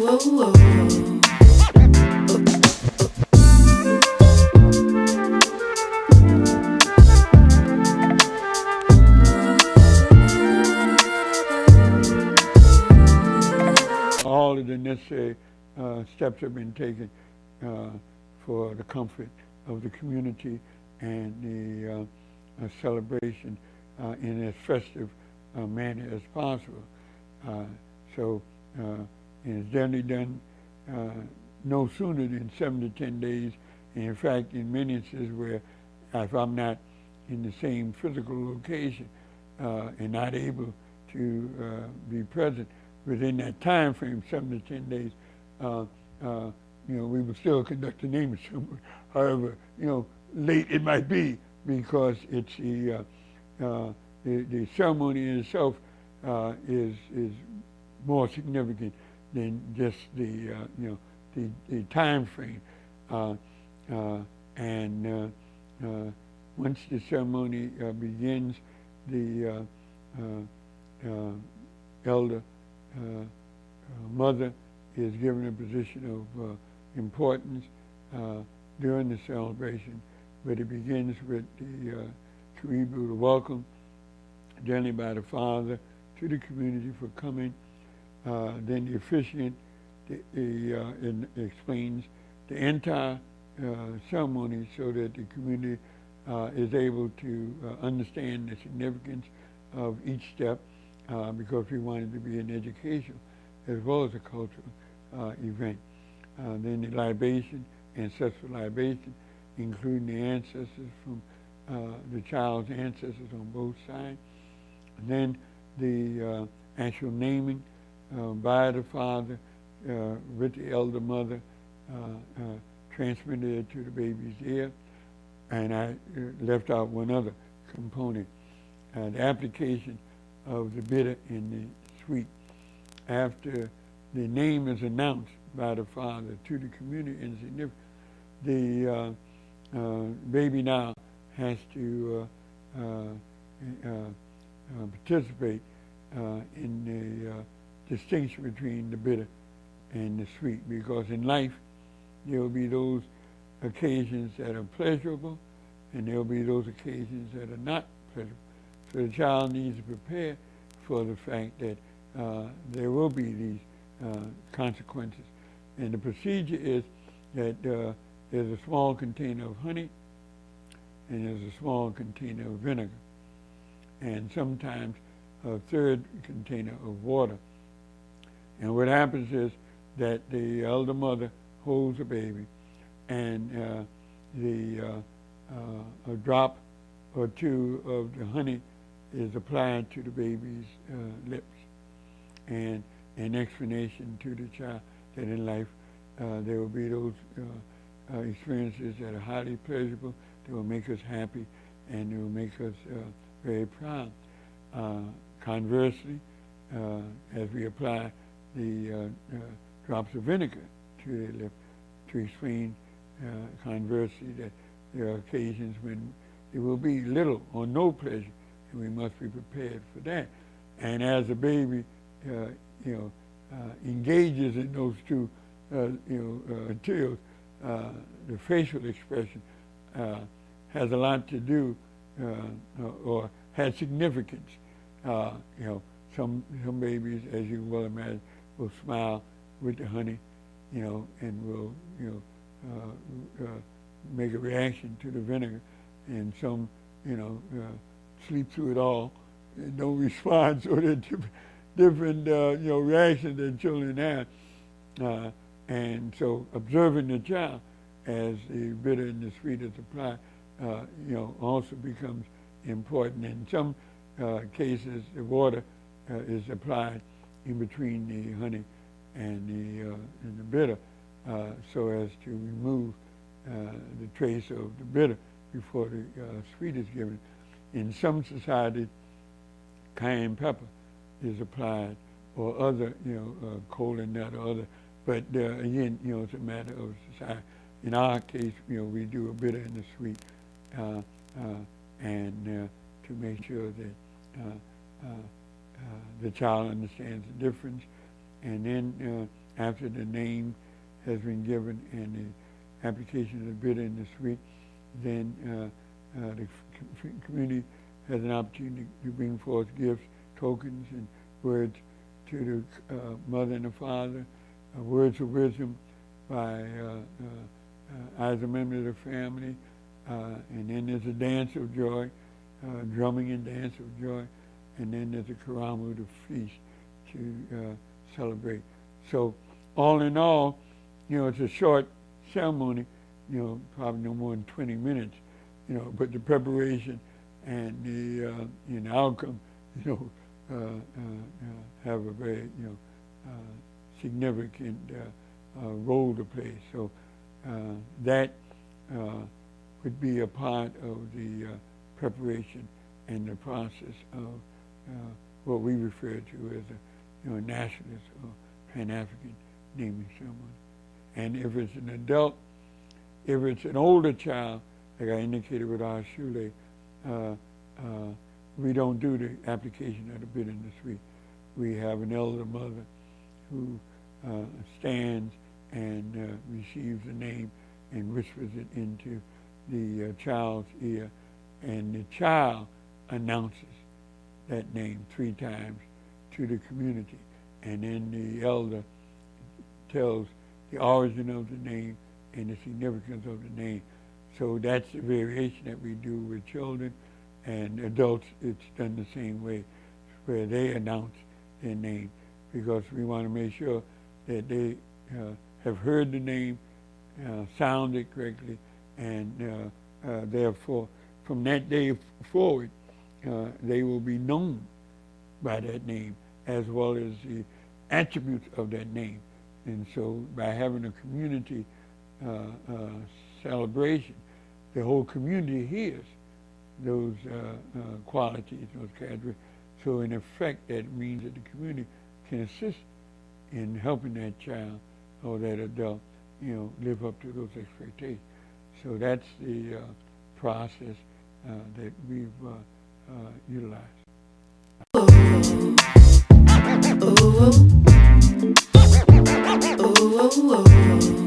All of the necessary steps have been taken for the comfort of the community and the celebration in as festive manner as possible. So it's generally done no sooner than 7 to 10 days. And in fact, in many instances where if I'm not in the same physical location and not able to be present within that time frame, 7 to 10 days, we will still conduct the naming ceremony. However, late it might be because it's the ceremony in itself is more significant than just the time frame. And once the ceremony begins, the elder mother is given a position of importance during the celebration, but it begins with the Karibu, the welcome, generally by the father to the community for coming. Then the officiant explains the entire ceremony so that the community is able to understand the significance of each step because we want it to be an educational as well as a cultural event. Then the libation, ancestral libation, including the ancestors from the child's ancestors on both sides. And then the actual naming by the father with the elder mother transmitted it to the baby's ear. And I left out one other component, the application of the bitter in the sweet. After the name is announced by the father to the community and significant, the baby now has to participate in the distinction between the bitter and the sweet, because in life there will be those occasions that are pleasurable and there will be those occasions that are not pleasurable. So the child needs to prepare for the fact that there will be these consequences. And the procedure is that there's a small container of honey and there's a small container of vinegar, and sometimes a third container of water. And what happens is that the elder mother holds the baby, and a drop or two of the honey is applied to the baby's lips, and an explanation to the child that in life there will be those experiences that are highly pleasurable, that will make us happy, and they will make us very proud. Conversely, as we apply the drops of vinegar to their lip, to explain conversely that there are occasions when there will be little or no pleasure, and we must be prepared for that. And as the baby, engages in those two, materials, the facial expression has a lot to do, or has significance. Some babies, as you well imagine, will smile with the honey, and will, make a reaction to the vinegar, and some, sleep through it all and don't respond. So there are different reactions that children have. And so observing the child as the bitter and the sweet is applied, also becomes important. In some cases, the water is applied in between the honey and the bitter, so as to remove the trace of the bitter before the sweet is given. In some societies, cayenne pepper is applied, or other, kola nut or other. But again, it's a matter of society. In our case, we do a bitter and a sweet, and to make sure that the child understands the difference. And then after the name has been given and the application of the bitter and the sweet, then the community has an opportunity to bring forth gifts, tokens, and words to the mother and the father, words of wisdom by as a member of the family, and then there's a dance of joy, drumming and dance of joy, and then there's a karamu, the feast, to celebrate. So all in all, it's a short ceremony, probably no more than 20 minutes, but the preparation and the outcome, have a very, significant role to play. So that would be a part of the preparation and the process of what we refer to as a nationalist or Pan-African naming ceremony. And if it's an adult, if it's an older child, like I indicated with our Shule, we don't do the application of the bitter and the sweet. We have an elder mother who stands and receives the name and whispers it into the child's ear, and the child announces that name 3 times to the community, and then the elder tells the origin of the name and the significance of the name. So that's the variation that we do with children, and adults, it's done the same way, where they announce their name, because we want to make sure that they have heard the name, sounded correctly, and therefore, from that day forward, they will be known by that name, as well as the attributes of that name. And so by having a community celebration, the whole community hears those qualities, those characteristics. So in effect, that means that the community can assist in helping that child or that adult, live up to those expectations. So that's the process that we've utilized. Oh, oh, oh, oh, oh, oh.